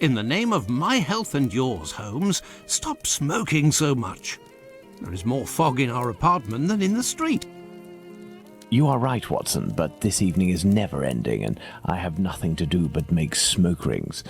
In the name of my health and yours, Holmes, stop smoking so much. There is more fog in our apartment than in the street. You are right, Watson, but this evening is never ending, and I have nothing to do but make smoke rings.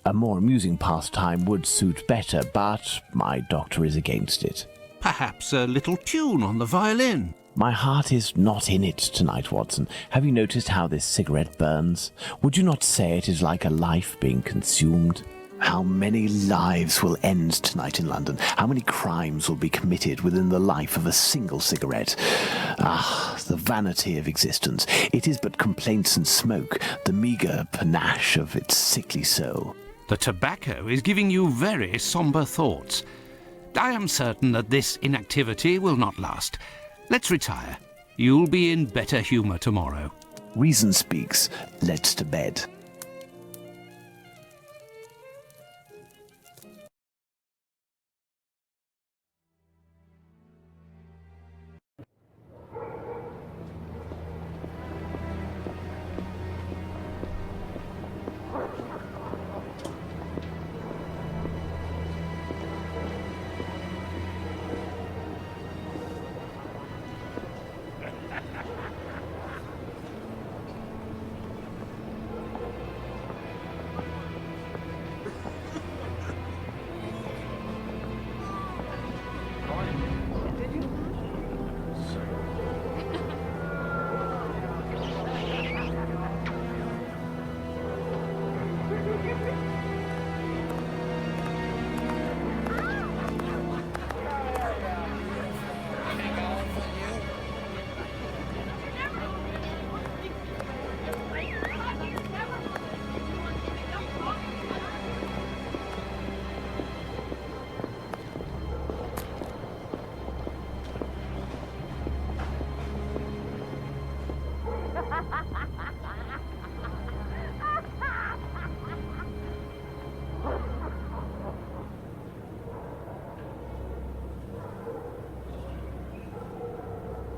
A more amusing pastime would suit better, but my doctor is against it. Perhaps a little tune on the violin. My heart is not in it tonight, Watson. Have you noticed how this cigarette burns? Would you not say it is like a life being consumed? How many lives will end tonight in London? How many crimes will be committed within the life of a single cigarette? Ah, the vanity of existence. It is but complaints and smoke, the meagre panache of its sickly soul. The tobacco is giving you very sombre thoughts. I am certain that this inactivity will not last. Let's retire. You'll be in better humour tomorrow. Reason speaks. Let's to bed.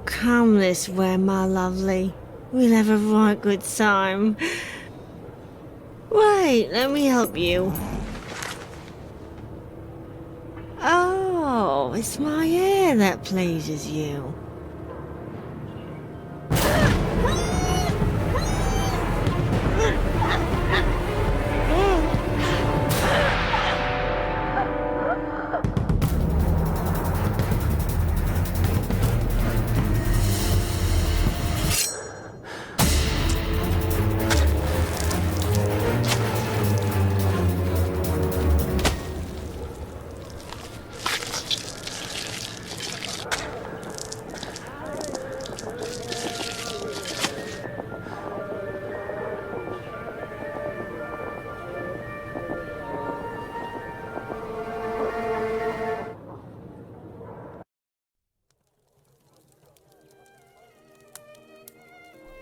Come this way, my lovely. We'll have a right good time. Wait, let me help you. Oh, it's my hair that pleases you.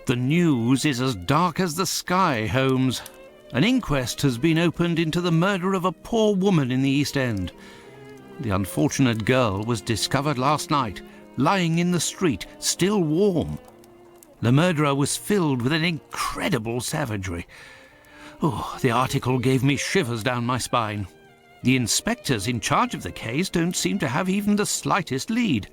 The news is as dark as the sky, Holmes. An inquest has been opened into the murder of a poor woman in the East End. The unfortunate girl was discovered last night, lying in the street, still warm. The murderer was filled with an incredible savagery. Oh, the article gave me shivers down my spine. The inspectors in charge of the case don't seem to have even the slightest lead.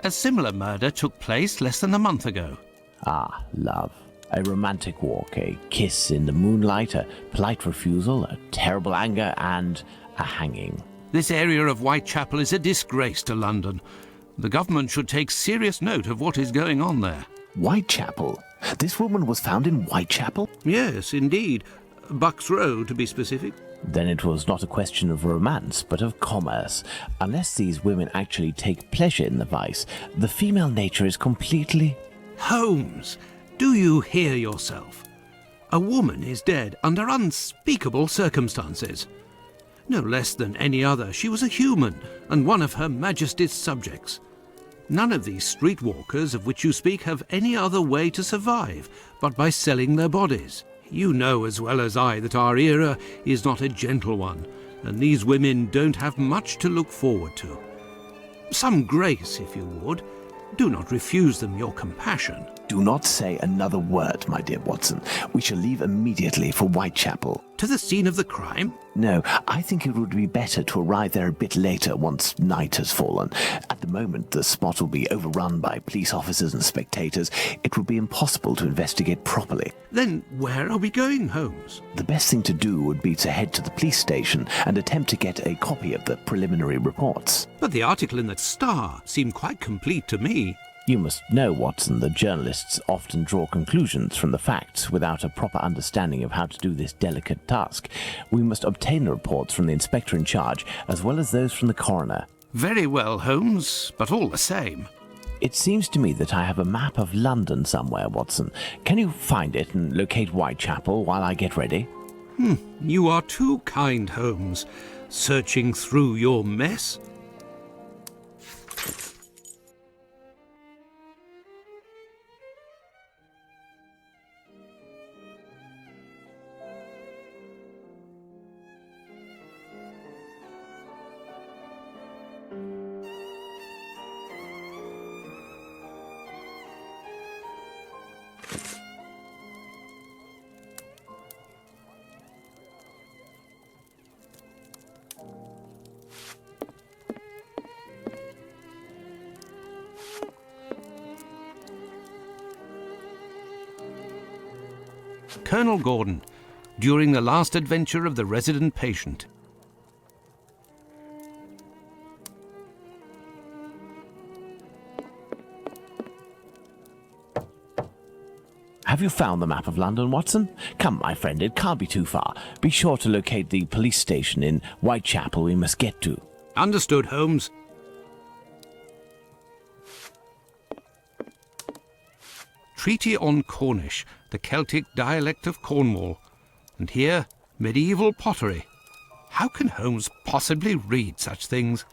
A similar murder took place less than a month ago. Ah, love. A romantic walk, a kiss in the moonlight, a polite refusal, a terrible anger, and a hanging. This area of Whitechapel is a disgrace to London. The government should take serious note of what is going on there. Whitechapel? This woman was found in Whitechapel? Yes, indeed. Bucks Row, to be specific. Then it was not a question of romance, but of commerce. Unless these women actually take pleasure in the vice, the female nature is completely... Holmes, do you hear yourself? A woman is dead under unspeakable circumstances. No less than any other, she was a human and one of Her Majesty's subjects. None of these streetwalkers of which you speak have any other way to survive but by selling their bodies. You know as well as I that our era is not a gentle one, and these women don't have much to look forward to. Some grace, if you would. Do not refuse them your compassion. Do not say another word, my dear Watson. We shall leave immediately for Whitechapel. To the scene of the crime? No, I think it would be better to arrive there a bit later once night has fallen. At the moment, the spot will be overrun by police officers and spectators. It would be impossible to investigate properly. Then where are we going, Holmes? The best thing to do would be to head to the police station and attempt to get a copy of the preliminary reports. But the article in the Star seemed quite complete to me. You must know, Watson, that journalists often draw conclusions from the facts without a proper understanding of how to do this delicate task. We must obtain the reports from the inspector in charge, as well as those from the coroner. Very well, Holmes, but all the same. It seems to me that I have a map of London somewhere, Watson. Can you find it and locate Whitechapel while I get ready? You are too kind, Holmes. Searching through your mess? Colonel Gordon, during the last adventure of the resident patient. Have you found the map of London, Watson? Come, my friend, it can't be too far. Be sure to locate the police station in Whitechapel we must get to. Understood, Holmes. Treaty on Cornish, the Celtic dialect of Cornwall. And here, medieval pottery. How can Holmes possibly read such things?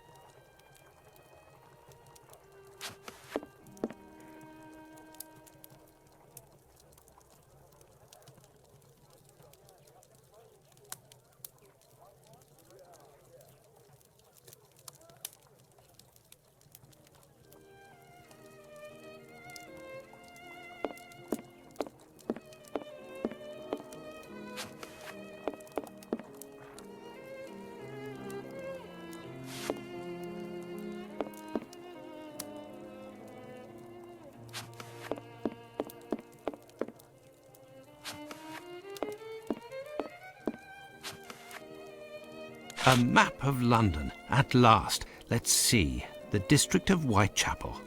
A map of London, at last. Let's see. The district of Whitechapel.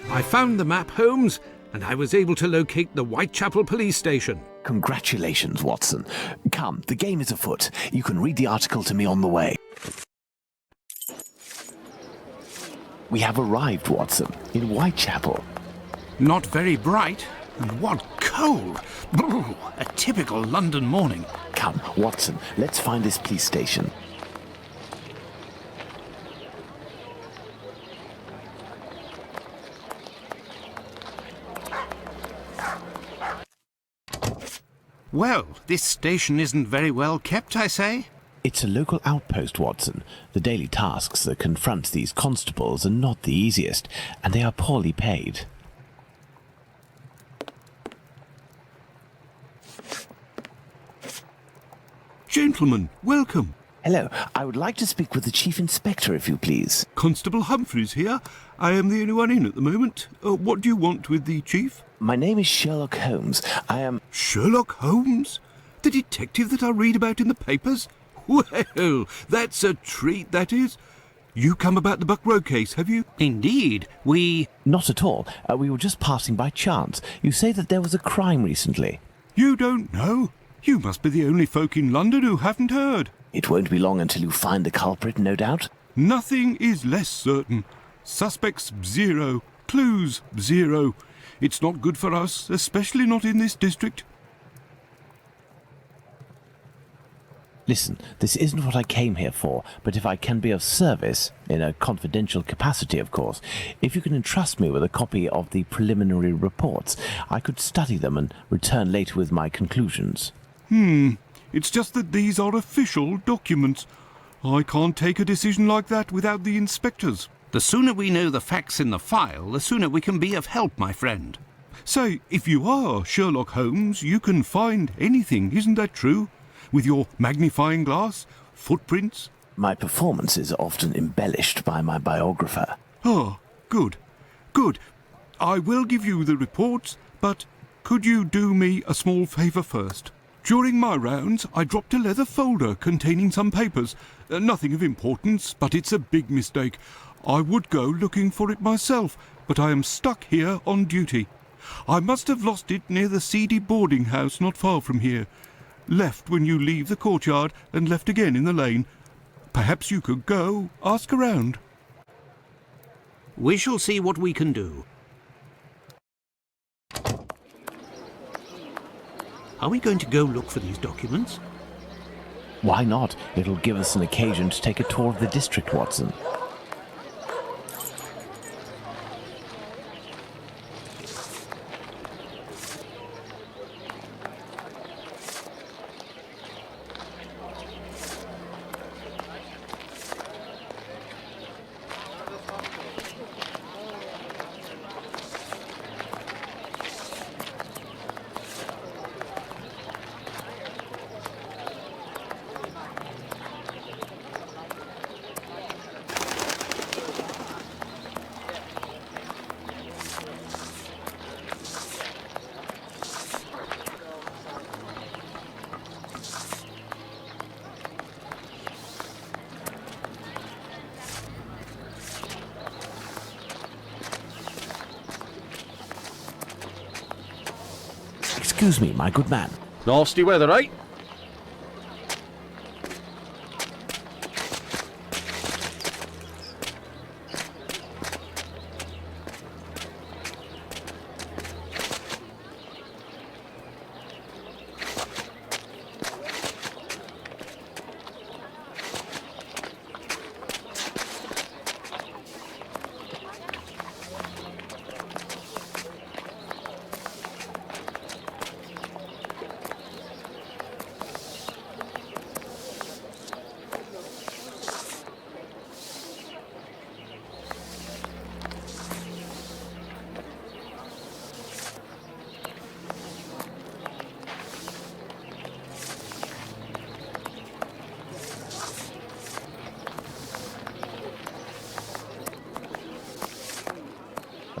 I found the map, Holmes, and I was able to locate the Whitechapel police station. Congratulations, Watson. Come, the game is afoot. You can read the article to me on the way. We have arrived, Watson, in Whitechapel. Not very bright, and what cold! Brr, a typical London morning. Come, Watson, let's find this police station. Well, this station isn't very well kept, I say. It's a local outpost, Watson. The daily tasks that confront these constables are not the easiest, and they are poorly paid. Gentlemen, welcome. Hello, I would like to speak with the Chief Inspector, if you please. Constable Humphreys here. I am the only one in at the moment. What do you want with the chief? My name is Sherlock Holmes. I am... Sherlock Holmes? The detective that I read about in the papers? Well, that's a treat, that is. You come about the Buck Row case, have you? Indeed, we... Not at all. We were just passing by chance. You say that there was a crime recently. You don't know? You must be the only folk in London who haven't heard. It won't be long until you find the culprit, no doubt. Nothing is less certain. Suspects, 0. Clues, 0. It's not good for us, especially not in this district. Listen, this isn't what I came here for, but if I can be of service, in a confidential capacity, of course, if you can entrust me with a copy of the preliminary reports, I could study them and return later with my conclusions. It's just that these are official documents. I can't take a decision like that without the inspectors. The sooner we know the facts in the file, the sooner we can be of help, my friend. Say, if you are Sherlock Holmes, you can find anything, isn't that true? With your magnifying glass, footprints. My performance is often embellished by my biographer. Ah, good. Good. I will give you the reports, but could you do me a small favour first? During my rounds, I dropped a leather folder containing some papers. Nothing of importance, but it's a big mistake. I would go looking for it myself, but I am stuck here on duty. I must have lost it near the seedy boarding house not far from here. Left when you leave the courtyard and left again in the lane. Perhaps you could go ask around. We shall see what we can do. Are we going to go look for these documents? Why not? It'll give us an occasion to take a tour of the district, Watson. Excuse me, my good man. Nasty weather, eh?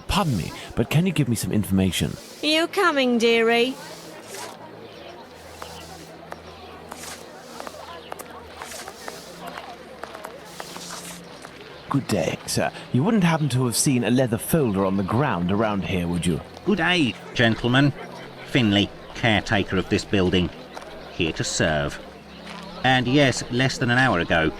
Pardon me, but can you give me some information? Are you coming, dearie? Good day, sir. You wouldn't happen to have seen a leather folder on the ground around here, would you? Good day, gentlemen. Finley, caretaker of this building. Here to serve. And yes, less than an hour ago.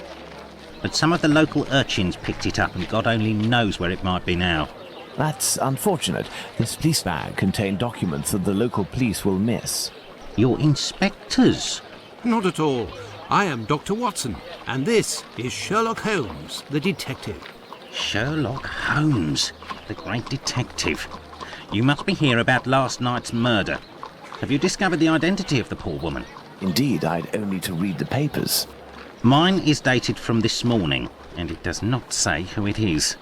But some of the local urchins picked it up and God only knows where it might be now. That's unfortunate. This police bag contained documents that the local police will miss. You're inspectors? Not at all. I am Dr. Watson, and this is Sherlock Holmes, the detective. Sherlock Holmes, the great detective. You must be here about last night's murder. Have you discovered the identity of the poor woman? Indeed, I'd only to read the papers. Mine is dated from this morning, and it does not say who it is.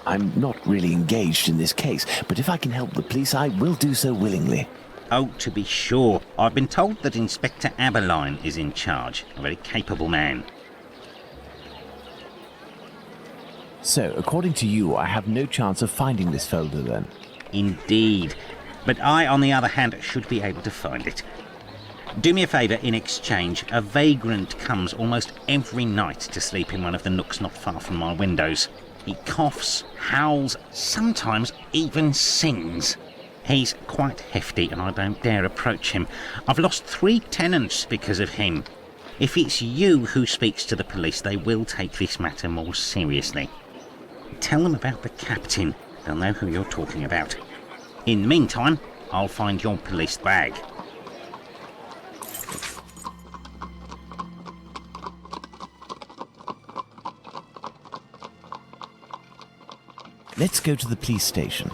I'm not really engaged in this case, but if I can help the police, I will do so willingly. Oh, to be sure. I've been told that Inspector Aberline is in charge, a very capable man. So, according to you, I have no chance of finding this folder then? Indeed. But I, on the other hand, should be able to find it. Do me a favour in exchange. A vagrant comes almost every night to sleep in one of the nooks not far from my windows. He coughs, howls, sometimes even sings. He's quite hefty and I don't dare approach him. I've lost 3 tenants because of him. If it's you who speaks to the police, they will take this matter more seriously. Tell them about the captain. They'll know who you're talking about. In the meantime, I'll find your police bag. Let's go to the police station.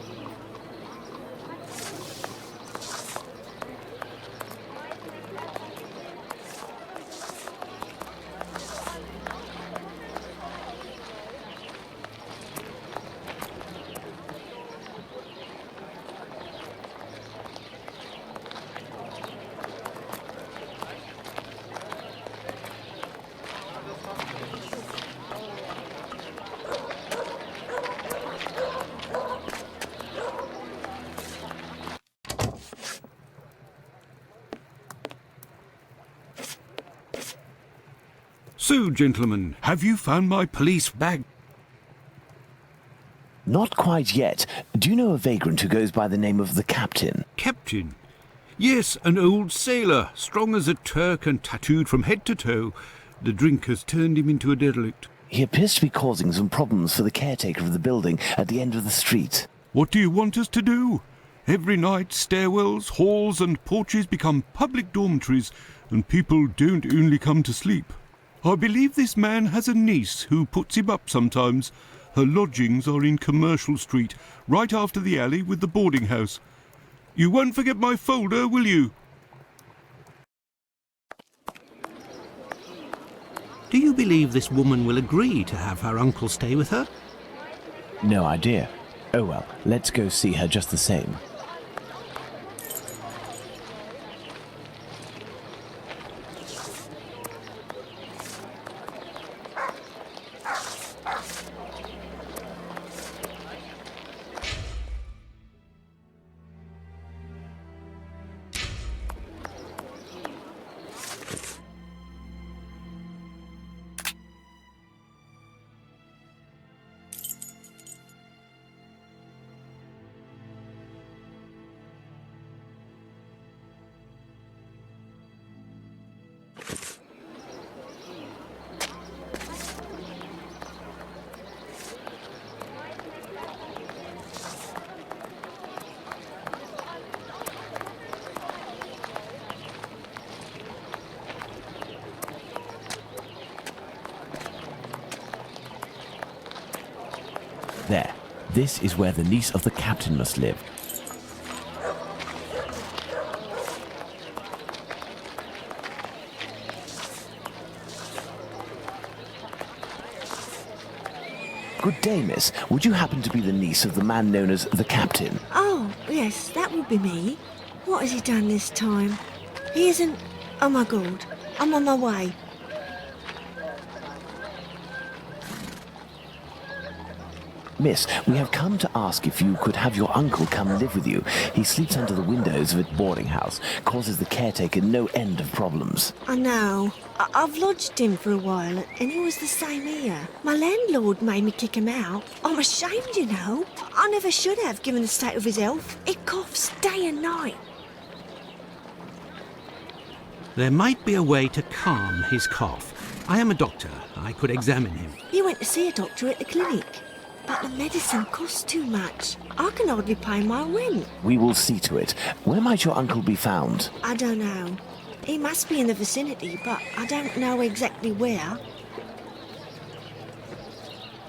So, gentlemen, have you found my police bag? Not quite yet. Do you know a vagrant who goes by the name of the Captain? Captain? Yes, an old sailor, strong as a Turk and tattooed from head to toe. The drink has turned him into a derelict. He appears to be causing some problems for the caretaker of the building at the end of the street. What do you want us to do? Every night, stairwells, halls and porches become public dormitories, and people don't only come to sleep. I believe this man has a niece who puts him up sometimes. Her lodgings are in Commercial Street, right after the alley with the boarding house. You won't forget my folder, will you? Do you believe this woman will agree to have her uncle stay with her? No idea. Oh well, let's go see her just the same. There. This is where the niece of the captain must live. Good day, miss. Would you happen to be the niece of the man known as the captain? Oh, yes, that would be me. What has he done this time? He isn't... Oh my God, I'm on my way. Miss, we have come to ask if you could have your uncle come live with you. He sleeps under the windows of a boarding house, causes the caretaker no end of problems. I know. I've lodged him for a while, and he was the same here. My landlord made me kick him out. I'm ashamed, you know. I never should have, given the state of his health. He coughs day and night. There might be a way to calm his cough. I am a doctor. I could examine him. He went to see a doctor at the clinic. But the medicine costs too much. I can hardly pay my rent. We will see to it. Where might your uncle be found? I don't know. He must be in the vicinity, but I don't know exactly where.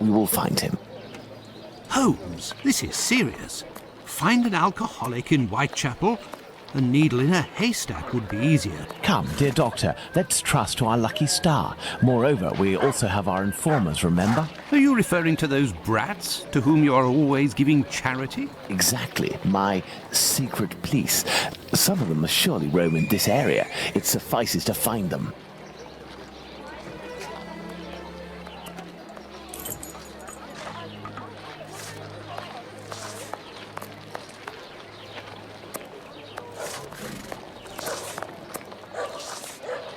We will find him. Holmes, this is serious. Find an alcoholic in Whitechapel? A needle in a haystack would be easier. Come, dear doctor, let's trust to our lucky star. Moreover, we also have our informers, remember? Are you referring to those brats to whom you are always giving charity? Exactly, my secret police. Some of them must surely roam in this area. It suffices to find them.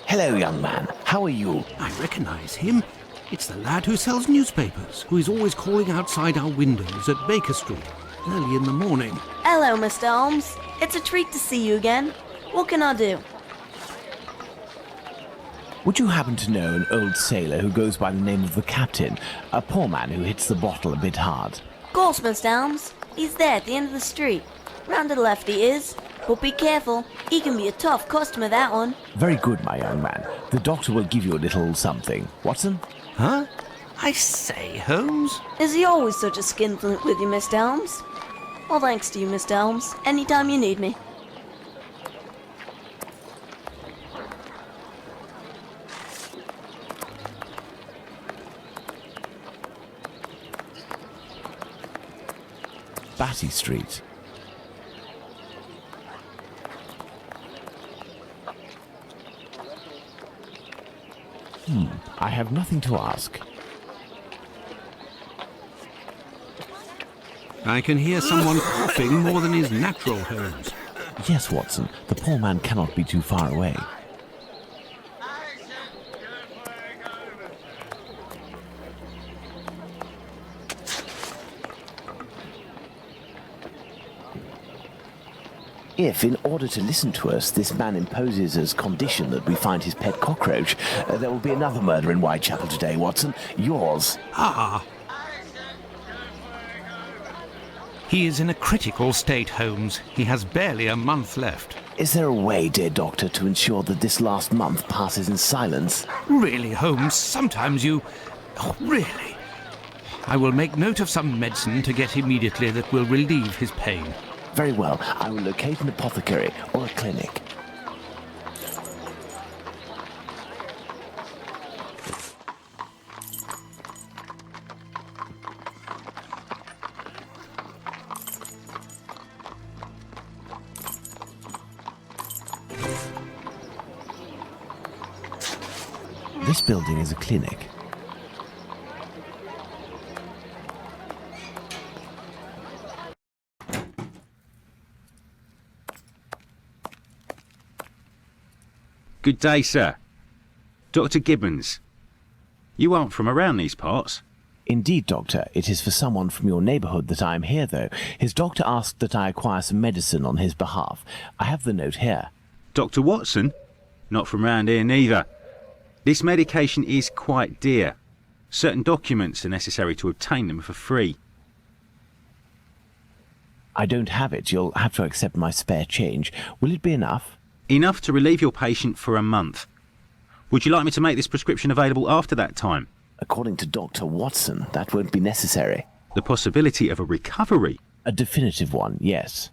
Hello, young man. How are you? I recognize him. It's the lad who sells newspapers, who is always calling outside our windows at Baker Street, early in the morning. Hello, Mr. Holmes. It's a treat to see you again. What can I do? Would you happen to know an old sailor who goes by the name of the Captain? A poor man who hits the bottle a bit hard. Of course, Mr. Holmes. He's there at the end of the street. Round to the left he is. But be careful. He can be a tough customer, that one. Very good, my young man. The doctor will give you a little something. Watson? Huh? I say, Holmes? Is he always such a skinflint with you, Mr. Holmes? Well, thanks to you, Mr. Holmes. Anytime you need me. Batty Street. I have nothing to ask. I can hear someone coughing more than is natural, Holmes. Yes, Watson, the poor man cannot be too far away. If, in order to listen to us, this man imposes as condition that we find his pet cockroach, there will be another murder in Whitechapel today, Watson. Yours. Ah. He is in a critical state, Holmes. He has barely a month left. Is there a way, dear doctor, to ensure that this last month passes in silence? Really, Holmes, sometimes you... Oh, really? I will make note of some medicine to get immediately that will relieve his pain. Very well. I will locate an apothecary or a clinic. This building is a clinic. Good day, sir. Dr. Gibbons. You aren't from around these parts? Indeed, Doctor. It is for someone from your neighbourhood that I am here, though. His doctor asked that I acquire some medicine on his behalf. I have the note here. Dr. Watson? Not from round here neither. This medication is quite dear. Certain documents are necessary to obtain them for free. I don't have it. You'll have to accept my spare change. Will it be enough? Enough to relieve your patient for a month. Would you like me to make this prescription available after that time? According to Dr. Watson, that won't be necessary. The possibility of a recovery? A definitive one, yes.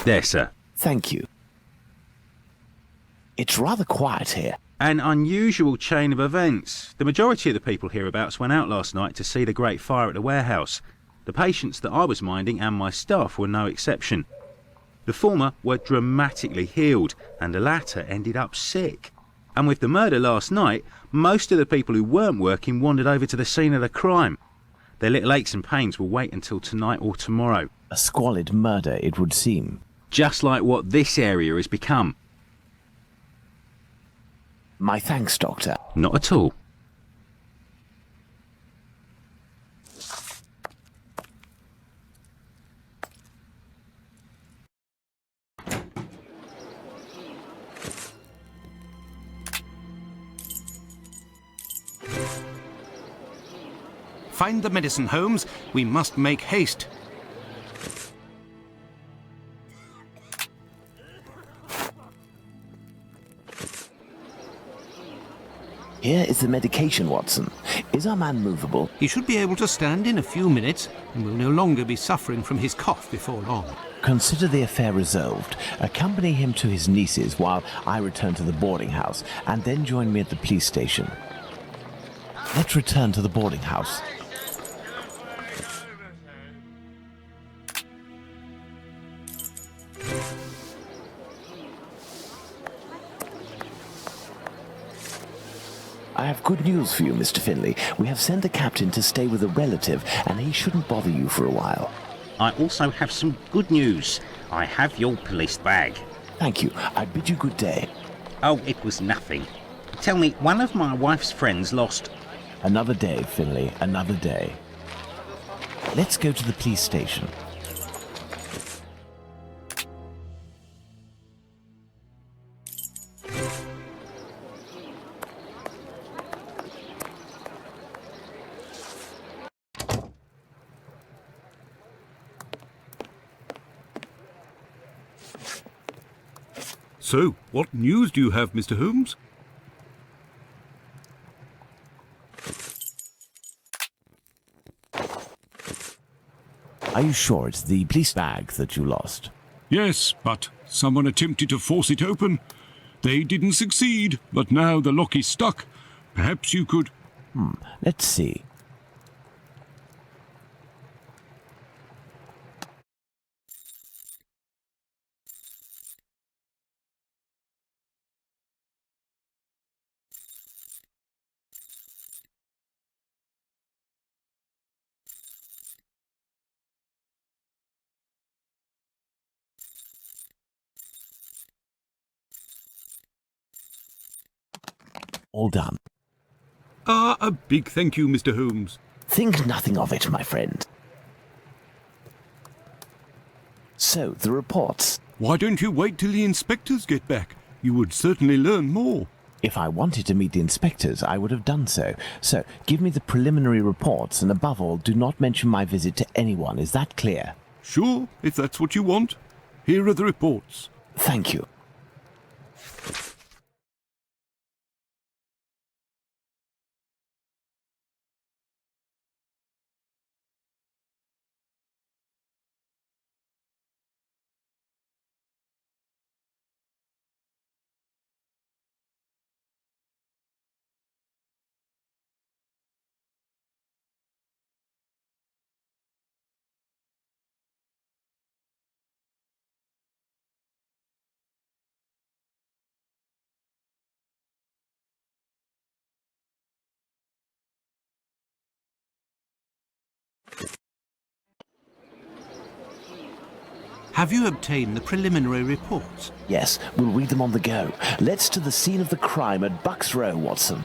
There, sir. Thank you. It's rather quiet here. An unusual chain of events. The majority of the people hereabouts went out last night to see the great fire at the warehouse. The patients that I was minding and my staff were no exception. The former were dramatically healed, and the latter ended up sick. And with the murder last night, most of the people who weren't working wandered over to the scene of the crime. Their little aches and pains will wait until tonight or tomorrow. A squalid murder, it would seem. Just like what this area has become. My thanks, Doctor. Not at all. Find the medicine, Holmes. We must make haste. Here is the medication, Watson. Is our man movable? He should be able to stand in a few minutes and will no longer be suffering from his cough before long. Consider the affair resolved. Accompany him to his niece's while I return to the boarding house, and then join me at the police station. Let's return to the boarding house. I have good news for you, Mr. Finlay. We have sent a captain to stay with a relative, and he shouldn't bother you for a while. I also have some good news. I have your police bag. Thank you. I bid you good day. Oh, it was nothing. Tell me, one of my wife's friends lost... Another day, Finlay, another day. Let's go to the police station. So, what news do you have, Mr. Holmes? Are you sure it's the police bag that you lost? Yes, but someone attempted to force it open. They didn't succeed, but now the lock is stuck. Perhaps you could... Let's see. All done. A big thank you, Mr. Holmes. Think nothing of it, my friend. So, the reports. Why don't you wait till the inspectors get back? You would certainly learn more. If I wanted to meet the inspectors, I would have done so. So, give me the preliminary reports, and above all, do not mention my visit to anyone. Is that clear? Sure, if that's what you want. Here are the reports. Thank you. Have you obtained the preliminary reports? Yes, we'll read them on the go. Let's to the scene of the crime at Bucks Row, Watson.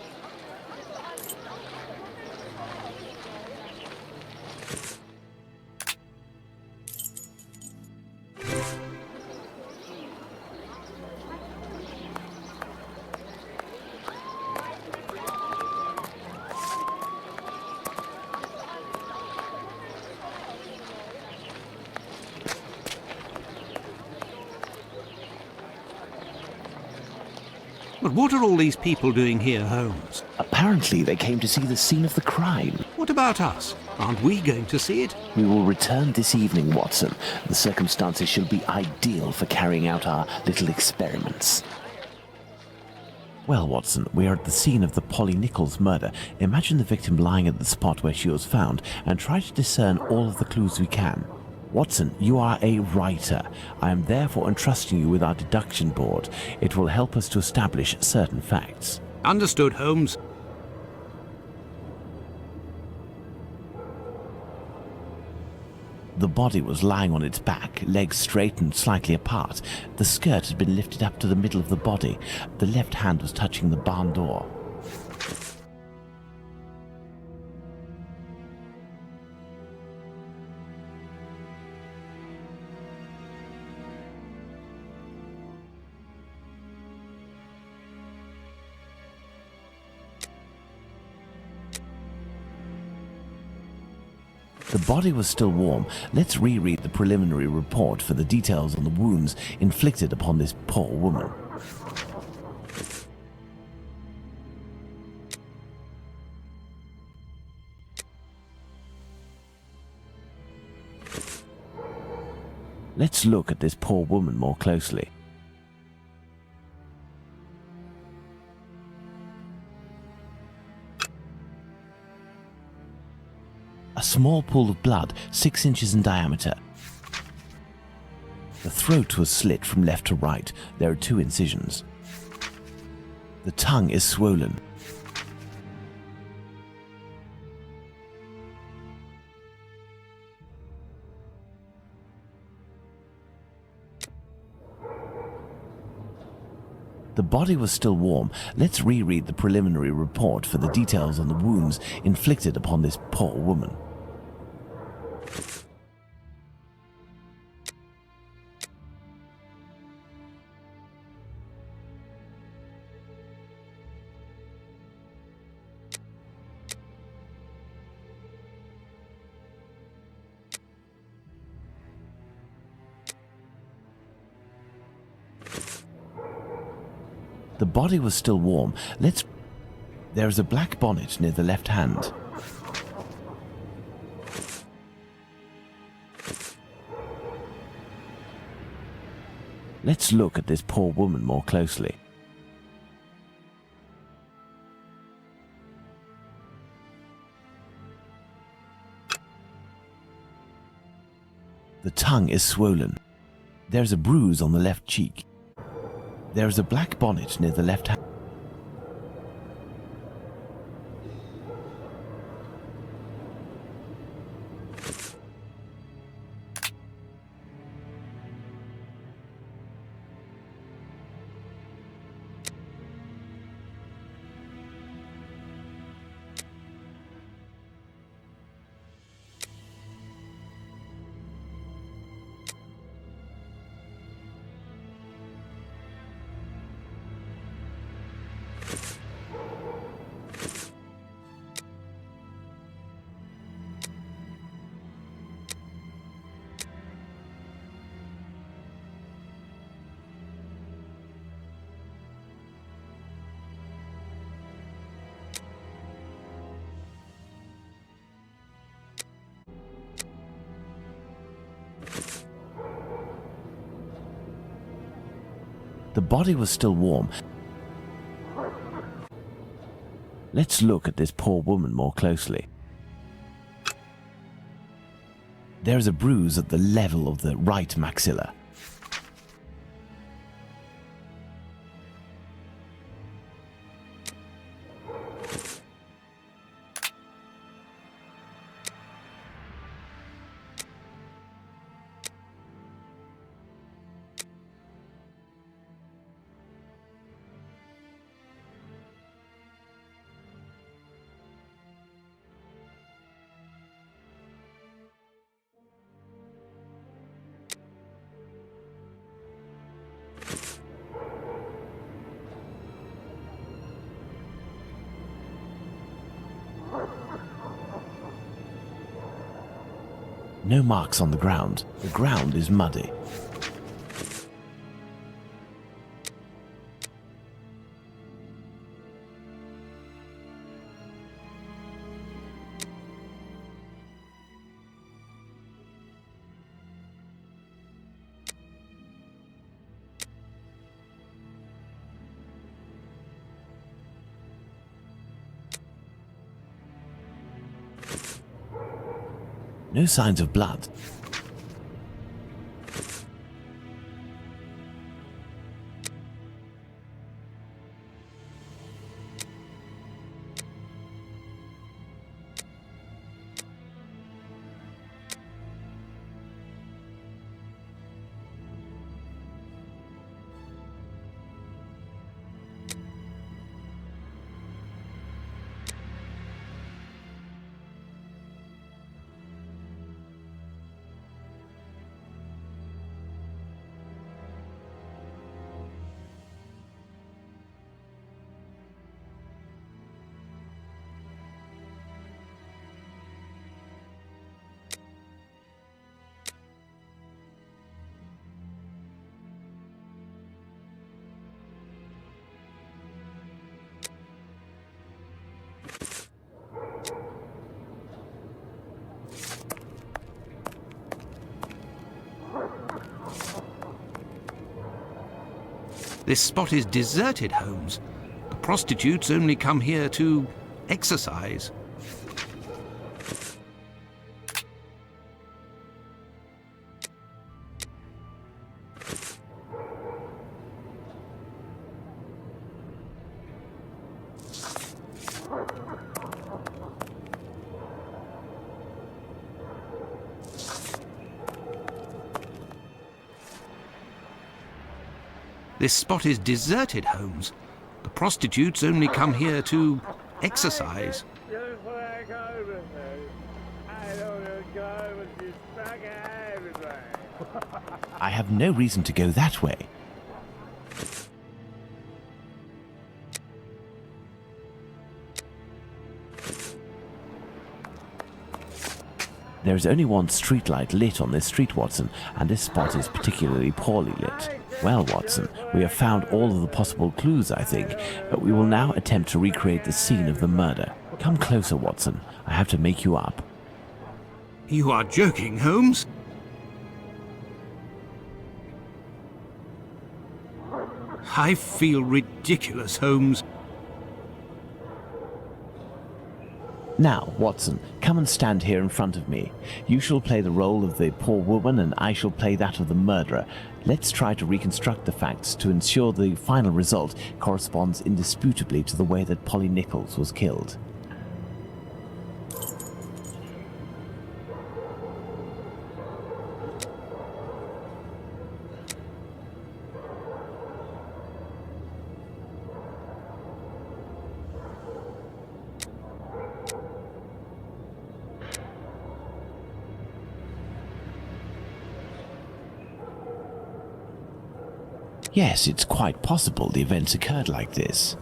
But what are all these people doing here, Holmes? Apparently, they came to see the scene of the crime. What about us? Aren't we going to see it? We will return this evening, Watson. The circumstances shall be ideal for carrying out our little experiments. Well, Watson, we are at the scene of the Polly Nichols murder. Imagine the victim lying at the spot where she was found and try to discern all of the clues we can. Watson, you are a writer. I am therefore entrusting you with our deduction board. It will help us to establish certain facts. Understood, Holmes. The body was lying on its back, legs straightened slightly apart. The skirt had been lifted up to the middle of the body. The left hand was touching the barn door. The body was still warm. Let's reread the preliminary report for the details on the wounds inflicted upon this poor woman. Let's look at this poor woman more closely. A small pool of blood, 6 inches in diameter. The throat was slit from left to right. There are 2 incisions. The tongue is swollen. The body was still warm. Let's reread the preliminary report for the details on the wounds inflicted upon this poor woman. The body was still warm. There is a black bonnet near the left hand. Let's look at this poor woman more closely. The tongue is swollen. There's a bruise on the left cheek. There is a black bonnet near the left hand. The body was still warm. Let's look at this poor woman more closely. There is a bruise at the level of the right maxilla. No marks on the ground. The ground is muddy. No signs of blood. This spot is deserted, Holmes. The prostitutes only come here to exercise. This spot is deserted, Holmes. The prostitutes only come here to exercise. I have no reason to go that way. There is only one streetlight lit on this street, Watson, and this spot is particularly poorly lit. Well, Watson, we have found all of the possible clues, I think, but we will now attempt to recreate the scene of the murder. Come closer, Watson. I have to make you up. You are joking, Holmes? I feel ridiculous, Holmes. Now, Watson, come and stand here in front of me. You shall play the role of the poor woman and I shall play that of the murderer. Let's try to reconstruct the facts to ensure the final result corresponds indisputably to the way that Polly Nichols was killed. Yes, it's quite possible the events occurred like this.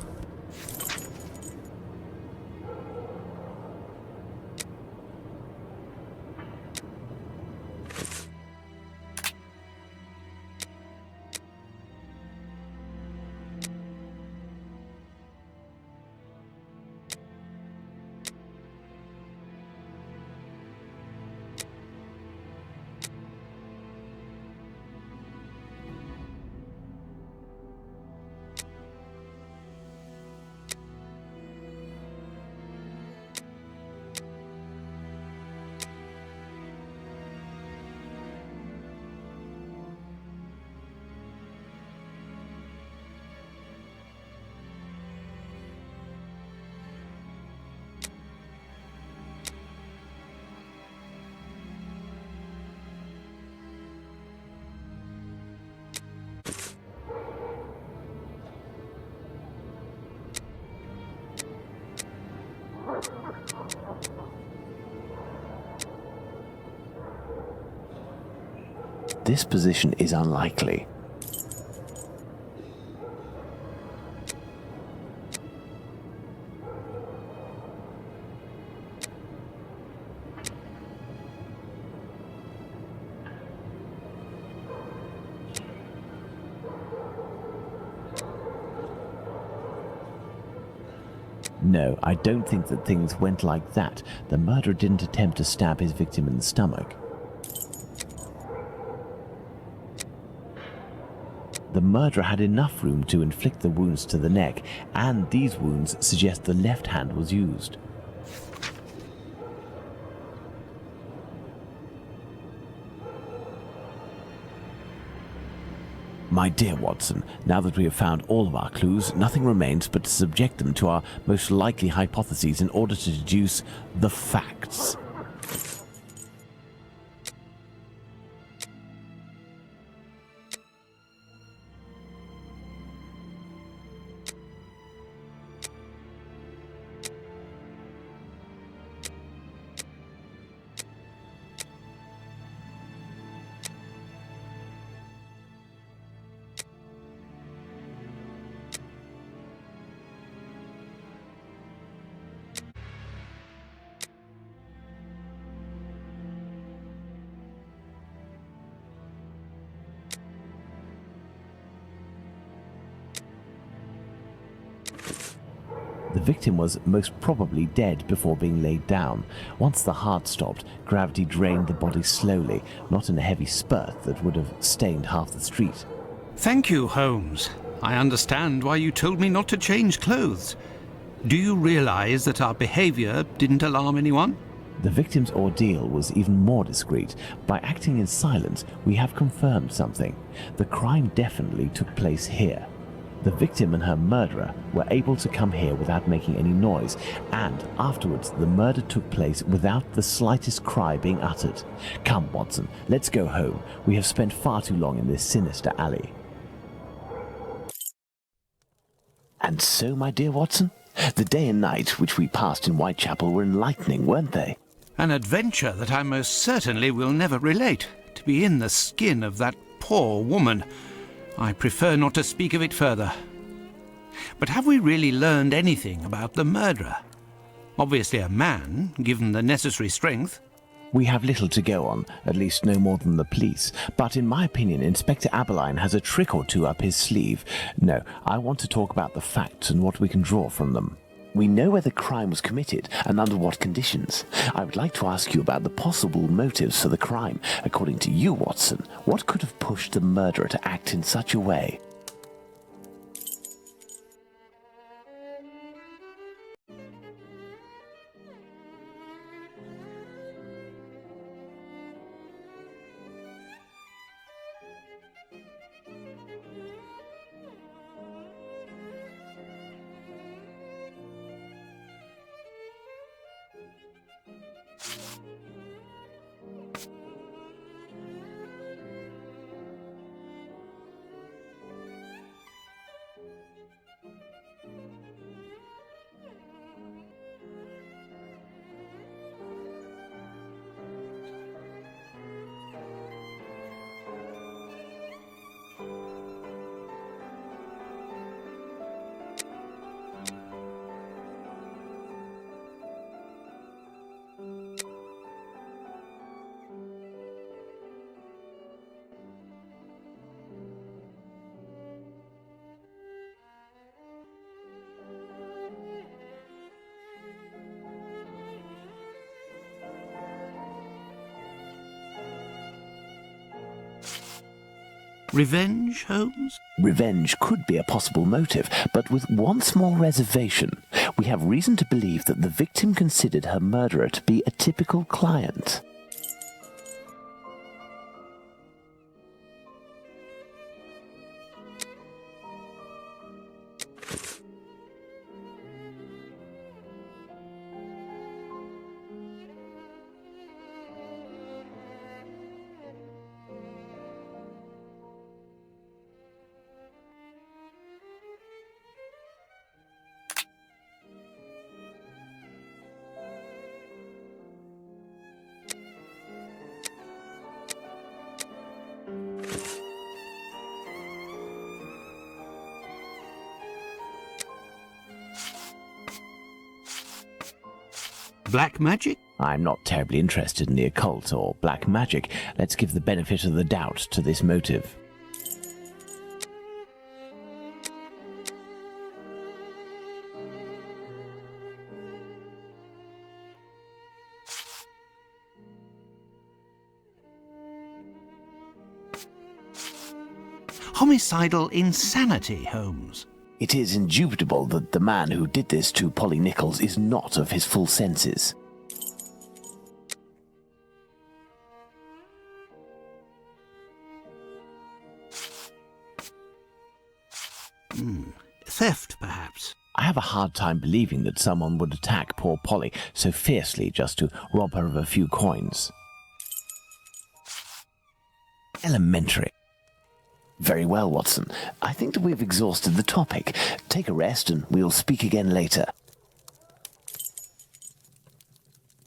This position is unlikely. No, I don't think that things went like that. The murderer didn't attempt to stab his victim in the stomach. The murderer had enough room to inflict the wounds to the neck, and these wounds suggest the left hand was used. My dear Watson, now that we have found all of our clues, nothing remains but to subject them to our most likely hypotheses in order to deduce the facts. The victim was most probably dead before being laid down. Once the heart stopped, gravity drained the body slowly, not in a heavy spurt that would have stained half the street. Thank you, Holmes. I understand why you told me not to change clothes. Do you realize that our behavior didn't alarm anyone? The victim's ordeal was even more discreet. By acting in silence, we have confirmed something. The crime definitely took place here. The victim and her murderer were able to come here without making any noise, and afterwards the murder took place without the slightest cry being uttered. Come, Watson, let's go home. We have spent far too long in this sinister alley. And so, my dear Watson, the day and night which we passed in Whitechapel were enlightening, weren't they? An adventure that I most certainly will never relate. To be in the skin of that poor woman. I prefer not to speak of it further. But have we really learned anything about the murderer? Obviously a man, given the necessary strength. We have little to go on, at least no more than the police. But in my opinion, Inspector Aberline has a trick or two up his sleeve. No, I want to talk about the facts and what we can draw from them. We know where the crime was committed and under what conditions. I would like to ask you about the possible motives for the crime. According to you, Watson, what could have pushed the murderer to act in such a way? Revenge, Holmes? Revenge could be a possible motive, but with one small reservation. We have reason to believe that the victim considered her murderer to be a typical client. Black magic? I'm not terribly interested in the occult or black magic. Let's give the benefit of the doubt to this motive. Homicidal insanity, Holmes. It is indubitable that the man who did this to Polly Nichols is not of his full senses. Theft, perhaps. I have a hard time believing that someone would attack poor Polly so fiercely just to rob her of a few coins. Elementary. Very well, Watson. I think that we've exhausted the topic. Take a rest and we'll speak again later.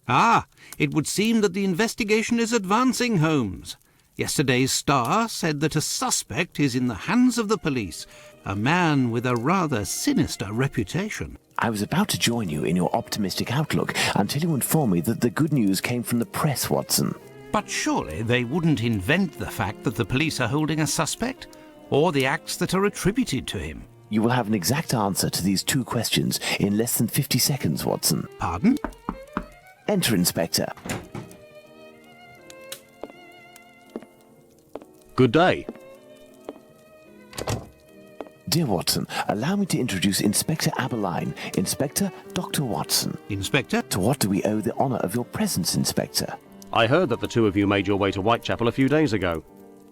Ah, it would seem that the investigation is advancing, Holmes. Yesterday's Star said that a suspect is in the hands of the police, a man with a rather sinister reputation. I was about to join you in your optimistic outlook until you informed me that the good news came from the press, Watson. But surely they wouldn't invent the fact that the police are holding a suspect, or the acts that are attributed to him. You will have an exact answer to these two questions in less than 50 seconds, Watson. Pardon? Enter, Inspector. Good day. Dear Watson, allow me to introduce Inspector Aberline, Inspector Dr. Watson. Inspector? To what do we owe the honour of your presence, Inspector? I heard that the two of you made your way to Whitechapel a few days ago.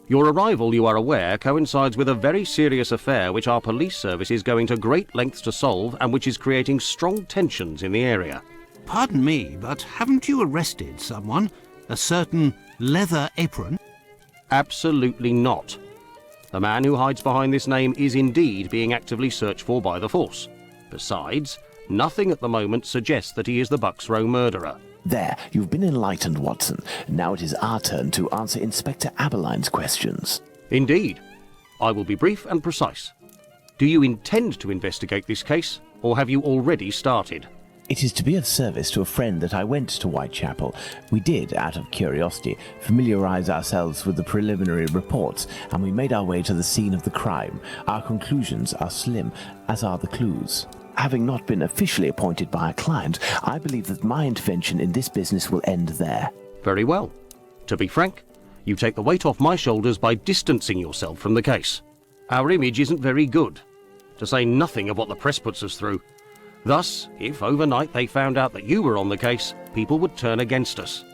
Your arrival, you are aware, coincides with a very serious affair which our police service is going to great lengths to solve and which is creating strong tensions in the area. Pardon me, but haven't you arrested someone? A certain Leather Apron? Absolutely not. The man who hides behind this name is indeed being actively searched for by the force. Besides, nothing at the moment suggests that he is the Bucks Row murderer. There, you've been enlightened, Watson. Now it is our turn to answer Inspector Aberline's questions. Indeed. I will be brief and precise. Do you intend to investigate this case, or have you already started? It is to be of service to a friend that I went to Whitechapel. We did, out of curiosity, familiarize ourselves with the preliminary reports, and we made our way to the scene of the crime. Our conclusions are slim, as are the clues. Having not been officially appointed by a client, I believe that my intervention in this business will end there. Very well. To be frank, you take the weight off my shoulders by distancing yourself from the case. Our image isn't very good, to say nothing of what the press puts us through. Thus, if overnight they found out that you were on the case, people would turn against us.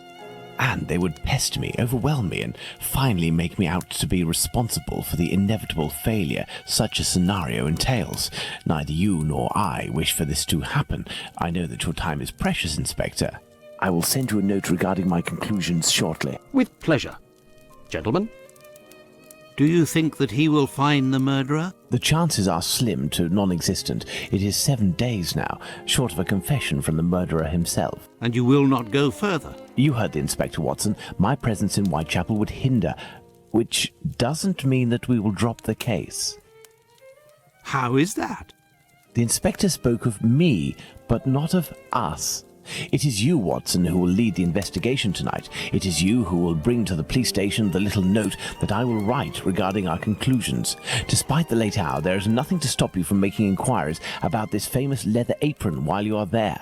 And they would pester me, overwhelm me, and finally make me out to be responsible for the inevitable failure such a scenario entails. Neither you nor I wish for this to happen. I know that your time is precious, Inspector. I will send you a note regarding my conclusions shortly. With pleasure. Gentlemen? Do you think that he will find the murderer? The chances are slim to non-existent. It is 7 days now, short of a confession from the murderer himself. And you will not go further? You heard the Inspector, Watson. My presence in Whitechapel would hinder, which doesn't mean that we will drop the case. How is that? The Inspector spoke of me, but not of us. It is you, Watson, who will lead the investigation tonight. It is you who will bring to the police station the little note that I will write regarding our conclusions. Despite the late hour, there is nothing to stop you from making inquiries about this famous Leather Apron while you are there.